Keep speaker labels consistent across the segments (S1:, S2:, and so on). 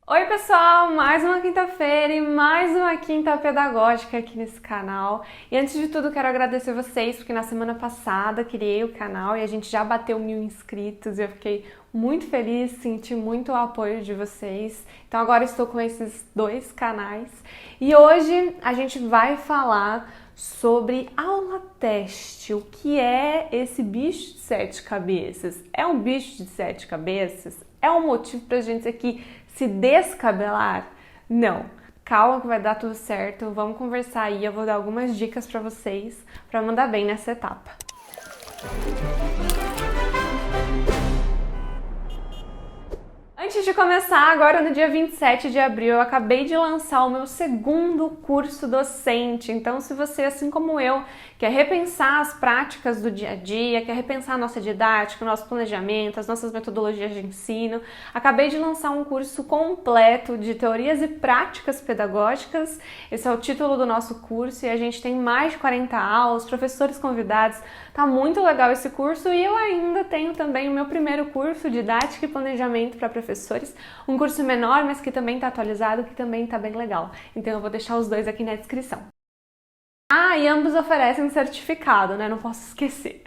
S1: Oi pessoal, mais uma quinta-feira e mais uma quinta pedagógica aqui nesse canal. E antes de tudo quero agradecer vocês porque na semana passada criei o canal e a gente já bateu 1000 inscritos e eu fiquei muito feliz, senti muito o apoio de vocês. Então agora estou com esses dois canais e hoje a gente vai falar sobre aula teste. O que é esse bicho de 7 cabeças? É um bicho de 7 cabeças? É um motivo pra gente aqui se descabelar? Não. Calma que vai dar tudo certo. Vamos conversar aí. Eu vou dar algumas dicas pra vocês pra mandar bem nessa etapa. Antes de começar, agora no dia 27 de abril, eu acabei de lançar o meu segundo curso docente. Então, se você, assim como eu, quer repensar as práticas do dia a dia, quer repensar a nossa didática, o nosso planejamento, as nossas metodologias de ensino, acabei de lançar um curso completo de teorias e práticas pedagógicas. Esse é o título do nosso curso e a gente tem mais de 40 aulas, professores convidados. Tá muito legal esse curso e eu ainda tenho também o meu primeiro curso, Didática e Planejamento para Professores, um curso menor, mas que também está atualizado, que também está bem legal. Então eu vou deixar os dois aqui na descrição. Ah, e ambos oferecem um certificado, né? Não posso esquecer.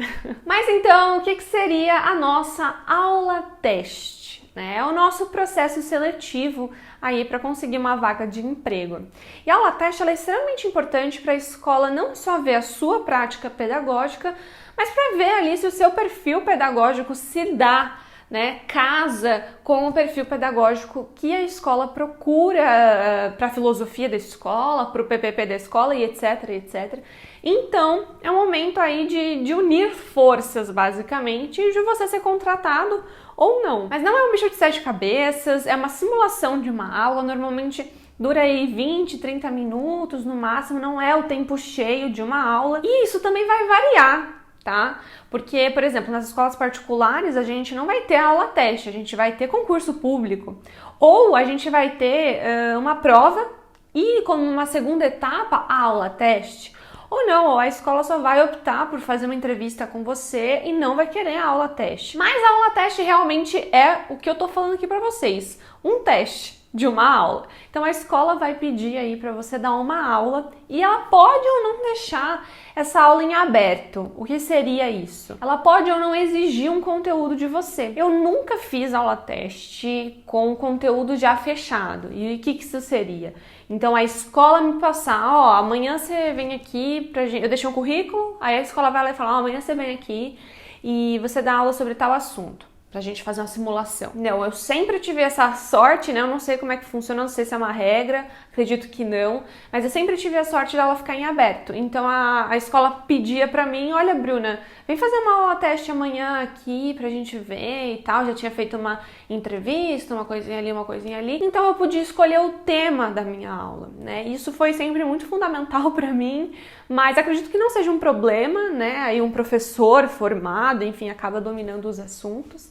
S1: Mas então, o que seria a nossa aula teste? É o nosso processo seletivo aí para conseguir uma vaga de emprego. E a aula teste ela é extremamente importante para a escola não só ver a sua prática pedagógica, mas para ver ali se o seu perfil pedagógico se dá, né, casa com o perfil pedagógico que a escola procura para a filosofia da escola, para o PPP da escola e etc, etc. Então, é um momento aí de unir forças, basicamente, e de você ser contratado ou não. Mas não é um bicho de 7 cabeças, é uma simulação de uma aula, normalmente dura aí 20, 30 minutos no máximo, não é o tempo cheio de uma aula. E isso também vai variar, tá? Porque, por exemplo, nas escolas particulares a gente não vai ter aula teste, a gente vai ter concurso público. Ou a gente vai ter uma prova e, como uma segunda etapa, aula teste. Ou não, ou a escola só vai optar por fazer uma entrevista com você e não vai querer a aula teste. Mas a aula teste realmente é o que eu tô falando aqui pra vocês, um teste de uma aula. Então a escola vai pedir aí para você dar uma aula e ela pode ou não deixar essa aula em aberto. O que seria isso? Ela pode ou não exigir um conteúdo de você. Eu nunca fiz aula teste com conteúdo já fechado. E o que isso seria? Então a escola me passar, ó, amanhã você vem aqui pra gente, eu deixei um currículo, aí a escola vai lá e fala, ó, amanhã você vem aqui e você dá aula sobre tal assunto. Pra gente fazer uma simulação. Não, eu sempre tive essa sorte, né? Eu não sei como é que funciona, não sei se é uma regra, acredito que não, mas eu sempre tive a sorte dela ficar em aberto. Então a escola pedia pra mim, olha, Bruna, vem fazer uma aula teste amanhã aqui pra gente ver e tal. Já tinha feito uma entrevista, uma coisinha ali, uma coisinha ali. Então eu podia escolher o tema da minha aula, né? Isso foi sempre muito fundamental pra mim, mas acredito que não seja um problema, né? Aí um professor formado, enfim, acaba dominando os assuntos.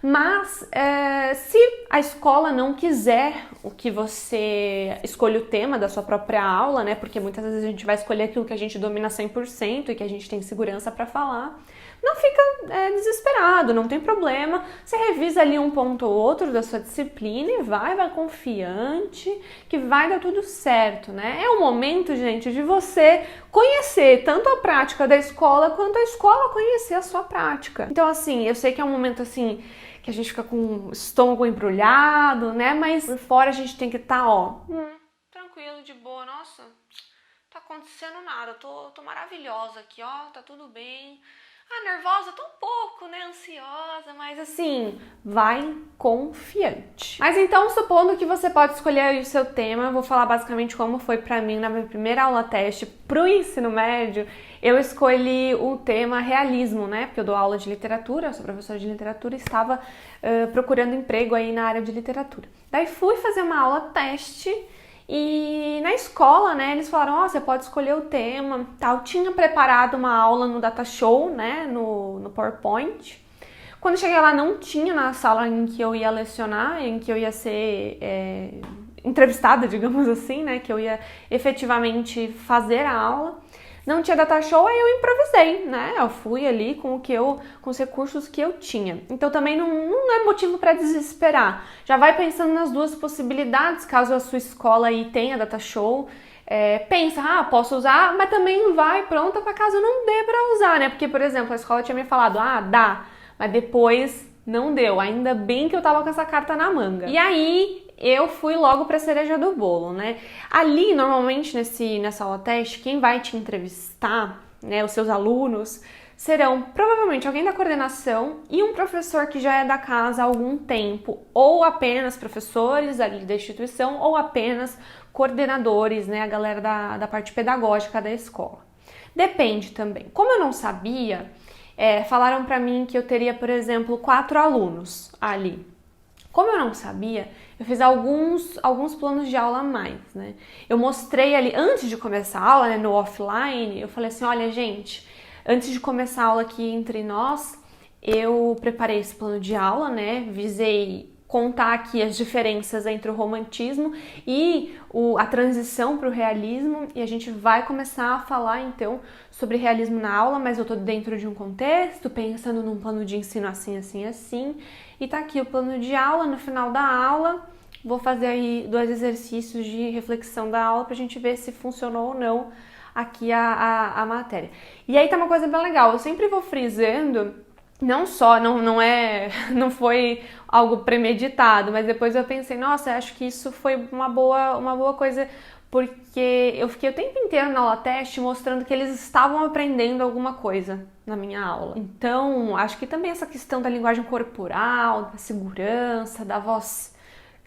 S1: Mas se a escola não quiser o que você escolha o tema da sua própria aula, né? Porque muitas vezes a gente vai escolher aquilo que a gente domina 100% e que a gente tem segurança para falar. Não fica desesperado, não tem problema. Você revisa ali um ponto ou outro da sua disciplina e vai confiante que vai dar tudo certo, né? É o momento, gente, de você conhecer tanto a prática da escola quanto a escola conhecer a sua prática. Então, assim, eu sei que é um momento, assim, que a gente fica com o estômago embrulhado, né? Mas por fora a gente tem que estar, tranquilo, de boa. Nossa, tá acontecendo nada. Tô maravilhosa aqui, ó, tá tudo bem. Nervosa, tô um pouco, né, ansiosa, mas assim, vai confiante. Mas então, supondo que você pode escolher aí o seu tema, eu vou falar basicamente como foi pra mim na minha primeira aula teste pro ensino médio. Eu escolhi o tema realismo, né, porque eu dou aula de literatura, eu sou professora de literatura e estava procurando emprego aí na área de literatura. Daí fui fazer uma aula teste. E na escola, né, eles falaram, você pode escolher o tema, tal. Tinha preparado uma aula no Data Show, né, no PowerPoint. Quando cheguei lá, não tinha na sala em que eu ia lecionar, em que eu ia ser entrevistada, digamos assim, né, que eu ia efetivamente fazer a aula. Não tinha data show, aí eu improvisei, né? Eu fui ali com os recursos que eu tinha. Então também não é motivo para desesperar. Já vai pensando nas duas possibilidades, caso a sua escola aí tenha data show. Pensa, posso usar, mas também vai pronta para caso não dê para usar, né? Porque, por exemplo, a escola tinha me falado, dá, mas depois não deu. Ainda bem que eu tava com essa carta na manga. E aí eu fui logo pra cereja do bolo, né? Ali, normalmente, nessa aula teste, quem vai te entrevistar, né, os seus alunos, serão provavelmente alguém da coordenação e um professor que já é da casa há algum tempo, ou apenas professores ali da instituição, ou apenas coordenadores, né, a galera da parte pedagógica da escola. Depende também. Como eu não sabia, falaram pra mim que eu teria, por exemplo, 4 alunos ali. Como eu não sabia, eu fiz alguns planos de aula a mais, né? Eu mostrei ali, antes de começar a aula, né, no offline, eu falei assim, olha, gente, antes de começar a aula aqui entre nós, eu preparei esse plano de aula, né? Visei contar aqui as diferenças entre o romantismo e a transição para o realismo, e a gente vai começar a falar então sobre realismo na aula, mas eu tô dentro de um contexto, pensando num plano de ensino assim, assim, assim, e tá aqui o plano de aula. No final da aula vou fazer aí 2 exercícios de reflexão da aula pra gente ver se funcionou ou não aqui a matéria. E aí tá uma coisa bem legal, eu sempre vou frisando. Não foi algo premeditado, mas depois eu pensei, nossa, acho que isso foi uma boa coisa, porque eu fiquei o tempo inteiro na aula teste mostrando que eles estavam aprendendo alguma coisa na minha aula. Então, acho que também essa questão da linguagem corporal, da segurança, da voz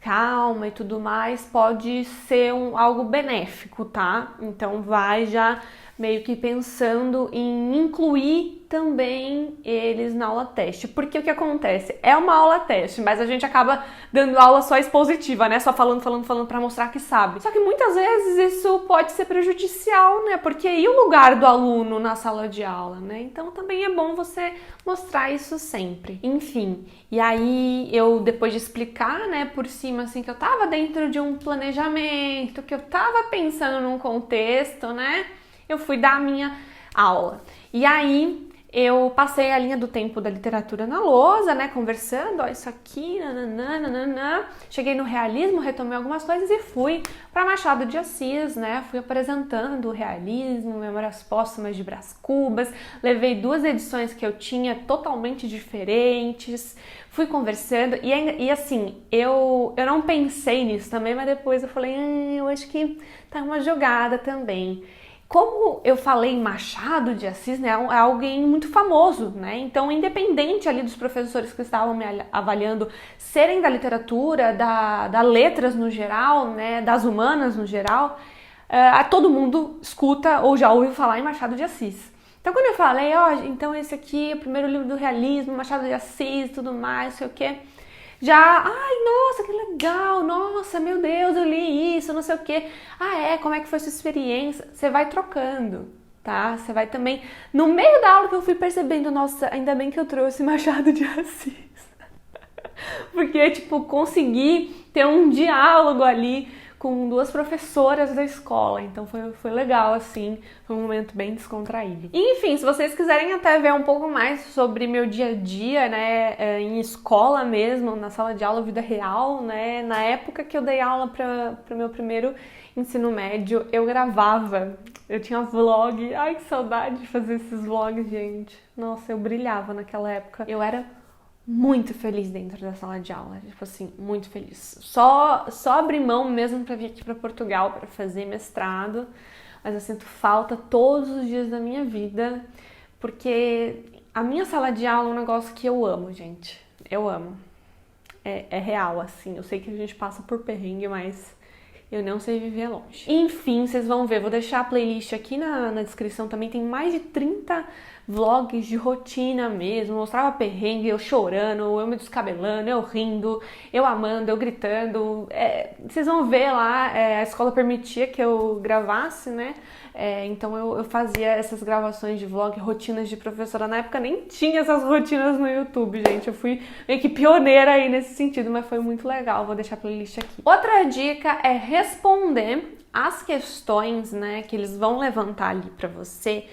S1: calma e tudo mais, pode ser algo benéfico, tá? Então, vai já meio que pensando em incluir também eles na aula teste. Porque o que acontece? É uma aula teste, mas a gente acaba dando aula só expositiva, né? Só falando pra mostrar que sabe. Só que muitas vezes isso pode ser prejudicial, né? Porque e o lugar do aluno na sala de aula, né? Então também é bom você mostrar isso sempre. Enfim, e aí eu, depois de explicar, né, por cima, assim, que eu tava dentro de um planejamento, que eu tava pensando num contexto, né? Eu fui dar a minha aula. E aí eu passei a linha do tempo da literatura na lousa, né, conversando, ó, isso aqui, nananã. Cheguei no realismo, retomei algumas coisas e fui para Machado de Assis, né, fui apresentando o realismo, Memórias Póstumas de Brás Cubas, levei 2 edições que eu tinha totalmente diferentes, fui conversando e assim, eu não pensei nisso também, mas depois eu falei, eu acho que tá uma jogada também. Como eu falei Machado de Assis, né, é alguém muito famoso, né? Então, independente ali dos professores que estavam me avaliando serem da literatura, da letras no geral, né, das humanas no geral, todo mundo escuta ou já ouviu falar em Machado de Assis. Então, quando eu falei, então esse aqui é o primeiro livro do realismo, Machado de Assis, tudo mais, sei o quê, nossa, que legal, nossa, meu Deus, eu li isso, não sei o quê. Como é que foi sua experiência? Você vai trocando, tá? Você vai também, no meio da aula que eu fui percebendo, nossa, ainda bem que eu trouxe Machado de Assis. Porque, consegui ter um diálogo ali com 2 professoras da escola, então foi legal, assim, foi um momento bem descontraído. E, enfim, se vocês quiserem até ver um pouco mais sobre meu dia a dia, né, em escola mesmo, na sala de aula, vida real, né, na época que eu dei aula para o meu primeiro ensino médio, eu gravava, eu tinha vlog, que saudade de fazer esses vlogs, gente, nossa, eu brilhava naquela época, eu era muito feliz dentro da sala de aula, muito feliz. Só abri mão mesmo para vir aqui para Portugal para fazer mestrado, mas eu sinto falta todos os dias da minha vida, porque a minha sala de aula é um negócio que eu amo, gente. Eu amo. É real, assim. Eu sei que a gente passa por perrengue, mas eu não sei viver longe. Enfim, vocês vão ver, vou deixar a playlist aqui na descrição também, tem mais de 30 vlogs de rotina mesmo, mostrava perrengue, eu chorando, eu me descabelando, eu rindo, eu amando, eu gritando, vocês vão ver lá, a escola permitia que eu gravasse, né, então eu fazia essas gravações de vlog, rotinas de professora, na época nem tinha essas rotinas no YouTube, gente, eu fui meio que pioneira aí nesse sentido, mas foi muito legal, vou deixar a playlist aqui. Outra dica é responder as questões, né, que eles vão levantar ali para você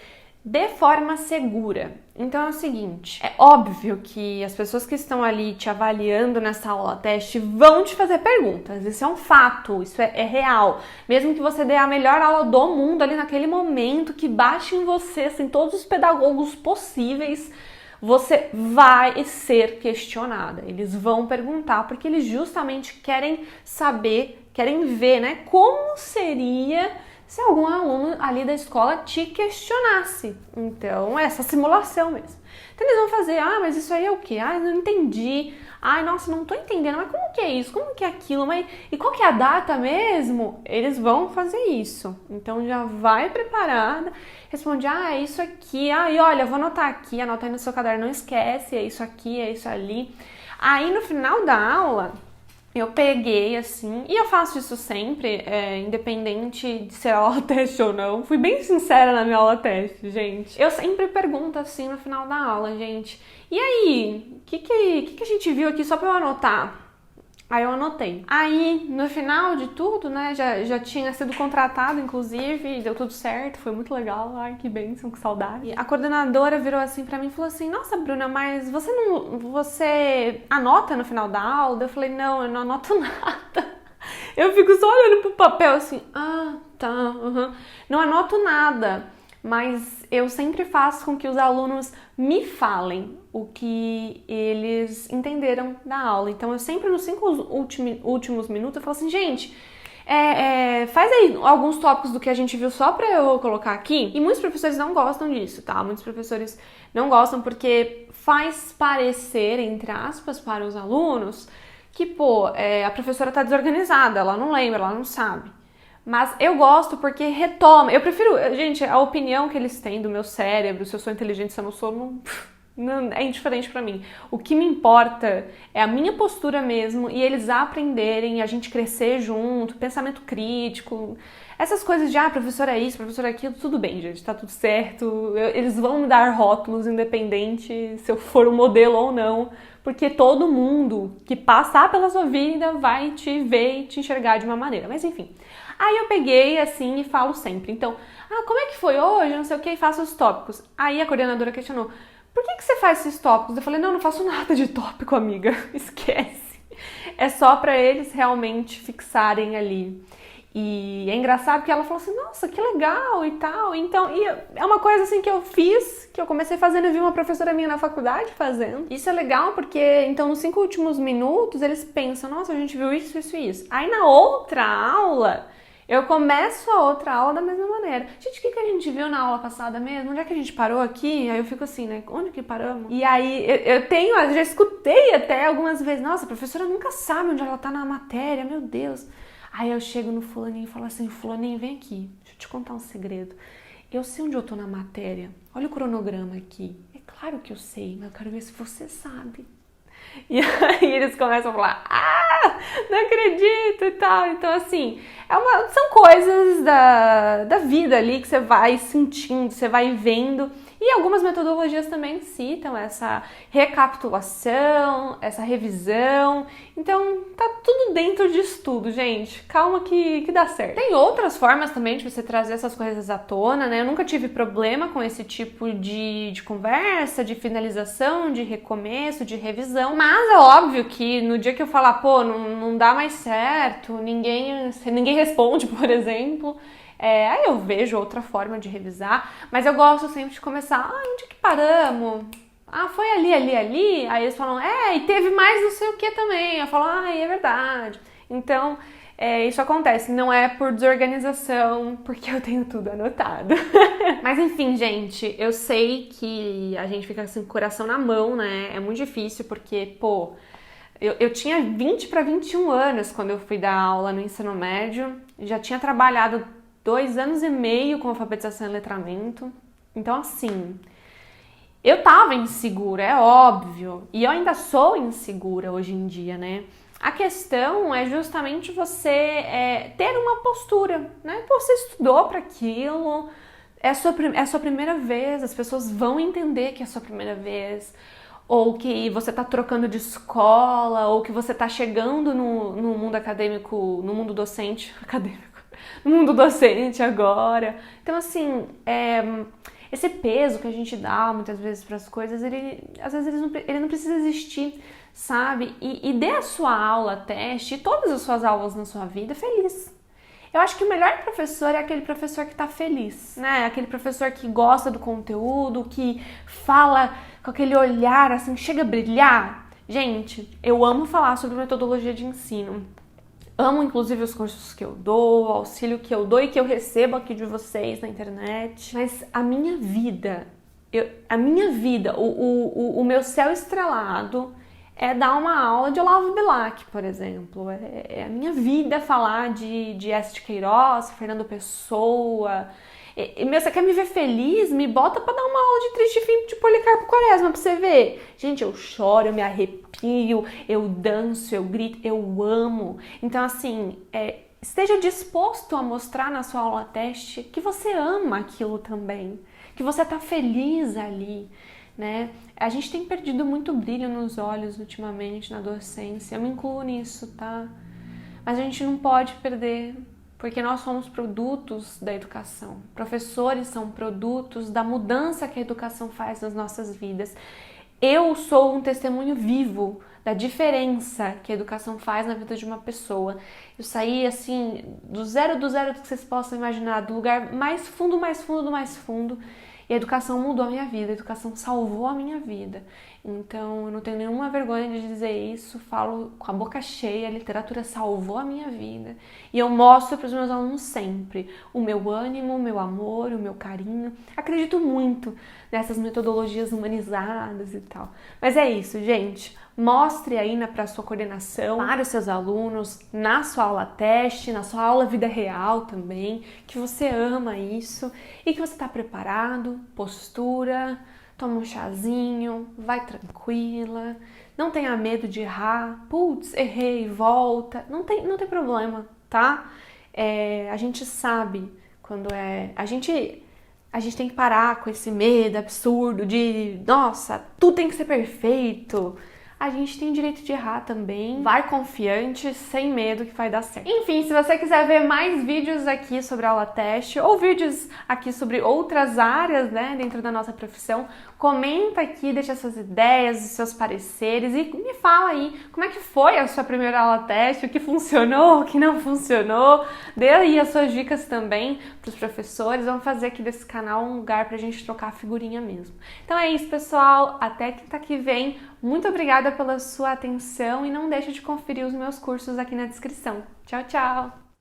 S1: de forma segura. Então é o seguinte, é óbvio que as pessoas que estão ali te avaliando nessa aula teste vão te fazer perguntas, isso é um fato, isso é real. Mesmo que você dê a melhor aula do mundo ali naquele momento, que baixe em você, assim, todos os pedagogos possíveis, você vai ser questionada. Eles vão perguntar, porque eles justamente querem saber, querem ver, né, como seria se algum aluno ali da escola te questionasse. Então, essa simulação mesmo. Então, eles vão fazer, mas isso aí é o quê? Eu não entendi. Nossa, não tô entendendo. Mas como que é isso? Como que é aquilo? E qual que é a data mesmo? Eles vão fazer isso. Então, já vai preparada. Responde, é isso aqui. E olha, vou anotar aqui. Anota aí no seu caderno, não esquece. É isso aqui, é isso ali. Aí, no final da aula, eu peguei, assim, e eu faço isso sempre, independente de ser aula teste ou não. Fui bem sincera na minha aula teste, gente. Eu sempre pergunto, assim, no final da aula, gente, e aí, o que a gente viu aqui só pra eu anotar? Aí eu anotei. Aí, no final de tudo, né, já tinha sido contratado, inclusive, deu tudo certo, foi muito legal. Ai, que bênção, que saudade. E a coordenadora virou assim pra mim e falou assim, nossa, Bruna, mas você anota no final da aula? Eu falei, não, eu não anoto nada. Eu fico só olhando pro papel assim, tá, não anoto nada. Mas eu sempre faço com que os alunos me falem o que eles entenderam da aula. Então, eu sempre, nos 5 últimos minutos, eu falo assim, gente, faz aí alguns tópicos do que a gente viu só pra eu colocar aqui. E muitos professores não gostam disso, tá? Muitos professores não gostam porque faz parecer, entre aspas, para os alunos que, a professora tá desorganizada, ela não lembra, ela não sabe. Mas eu gosto porque retoma. Eu prefiro, gente, a opinião que eles têm do meu cérebro, se eu sou inteligente, se eu não sou, não é indiferente pra mim. O que me importa é a minha postura mesmo e eles aprenderem, a gente crescer junto, pensamento crítico. Essas coisas de, professor é isso, professor é aquilo, tudo bem, gente, tá tudo certo. Eles vão me dar rótulos, independente se eu for um modelo ou não, porque todo mundo que passar pela sua vida vai te ver e te enxergar de uma maneira. Mas enfim. Aí eu peguei assim e falo sempre. Então, como é que foi hoje? Não sei o que, e faço os tópicos. Aí a coordenadora questionou, por que você faz esses tópicos? Eu falei, não faço nada de tópico, amiga. Esquece. É só pra eles realmente fixarem ali. E é engraçado que ela falou assim, nossa, que legal e tal. Então, e é uma coisa assim que eu fiz, que eu comecei fazendo e vi uma professora minha na faculdade fazendo. Isso é legal porque, então, nos 5 últimos minutos, eles pensam, nossa, a gente viu isso, isso e isso. Aí na outra aula, eu começo a outra aula da mesma maneira. Gente, o que a gente viu na aula passada mesmo? Onde é que a gente parou aqui? Aí eu fico assim, né? Onde que paramos? E aí eu já escutei até algumas vezes, nossa, a professora nunca sabe onde ela tá na matéria, meu Deus. Aí eu chego no fulaninho e falo assim, fulaninho, vem aqui, deixa eu te contar um segredo. Eu sei onde eu tô na matéria, olha o cronograma aqui. É claro que eu sei, mas eu quero ver se você sabe. E aí eles começam a falar, não acredito e tal. Então, assim, são coisas da vida ali que você vai sentindo, você vai vendo. E algumas metodologias também citam essa recapitulação, essa revisão. Então, tá tudo dentro de estudo, gente. Calma que dá certo. Tem outras formas também de você trazer essas coisas à tona, né? Eu nunca tive problema com esse tipo de conversa, de finalização, de recomeço, de revisão. Mas é óbvio que no dia que eu falar, não dá mais certo, ninguém responde, por exemplo... aí eu vejo outra forma de revisar, mas eu gosto sempre de começar, onde que paramos? Foi ali. Aí eles falam, e teve mais não sei o que também. Eu falo, é verdade. Então, isso acontece, não é por desorganização, porque eu tenho tudo anotado. Mas enfim, gente, eu sei que a gente fica assim com o coração na mão, né? É muito difícil, porque, eu tinha 20 para 21 anos quando eu fui dar aula no ensino médio, já tinha trabalhado 2 anos e meio com alfabetização e letramento. Então, assim, eu tava insegura, é óbvio. E eu ainda sou insegura hoje em dia, né? A questão é justamente você ter uma postura, né? Você estudou para aquilo, é a sua primeira vez, as pessoas vão entender que é a sua primeira vez. Ou que você tá trocando de escola, ou que você tá chegando no mundo acadêmico, no mundo docente acadêmico. no mundo docente agora. Então, assim, esse peso que a gente dá muitas vezes para as coisas, às vezes ele não precisa existir, sabe? E dê a sua aula teste, todas as suas aulas na sua vida feliz. Eu acho que o melhor professor é aquele professor que tá feliz, né? Aquele professor que gosta do conteúdo, que fala com aquele olhar assim, chega a brilhar. Gente, eu amo falar sobre metodologia de ensino. Amo, inclusive, os cursos que eu dou, o auxílio que eu dou e que eu recebo aqui de vocês na internet. Mas a minha vida, o meu céu estrelado é dar uma aula de Olavo Bilac, por exemplo. É a minha vida falar de S. de Queiroz, Fernando Pessoa. Você quer me ver feliz? Me bota pra dar uma aula de Triste Fim de Policarpo Quaresma pra você ver. Gente, eu choro, eu me arrepio, eu danço, eu grito, eu amo. Então, assim, esteja disposto a mostrar na sua aula teste que você ama aquilo também, que você tá feliz ali, né? A gente tem perdido muito brilho nos olhos ultimamente na docência, eu me incluo nisso, tá? Mas a gente não pode perder, porque nós somos produtos da educação. Professores são produtos da mudança que a educação faz nas nossas vidas. Eu sou um testemunho vivo da diferença que a educação faz na vida de uma pessoa. Eu saí, assim, do zero que vocês possam imaginar, do lugar mais fundo do mais fundo, e a educação mudou a minha vida, a educação salvou a minha vida. Então, eu não tenho nenhuma vergonha de dizer isso, falo com a boca cheia, a literatura salvou a minha vida. E eu mostro para os meus alunos sempre o meu ânimo, o meu amor, o meu carinho. Acredito muito nessas metodologias humanizadas e tal. Mas é isso, gente. Mostre aí para a sua coordenação, para os seus alunos, na sua aula teste, na sua aula vida real também, que você ama isso e que você está preparado, postura, toma um chazinho, vai tranquila, não tenha medo de errar, putz, errei, volta, não tem problema, tá? A gente sabe quando a gente tem que parar com esse medo absurdo de, nossa, tudo tem que ser perfeito. A gente tem direito de errar também. Vai confiante, sem medo que vai dar certo. Enfim, se você quiser ver mais vídeos aqui sobre aula teste ou vídeos aqui sobre outras áreas, né, dentro da nossa profissão, comenta aqui, deixa suas ideias, os seus pareceres e me fala aí como é que foi a sua primeira aula teste, o que funcionou, o que não funcionou. Dê aí as suas dicas também para os professores. Vamos fazer aqui desse canal um lugar pra gente trocar figurinha mesmo. Então é isso, pessoal. Até quinta que vem. Muito obrigada pela sua atenção e não deixe de conferir os meus cursos aqui na descrição. Tchau, tchau!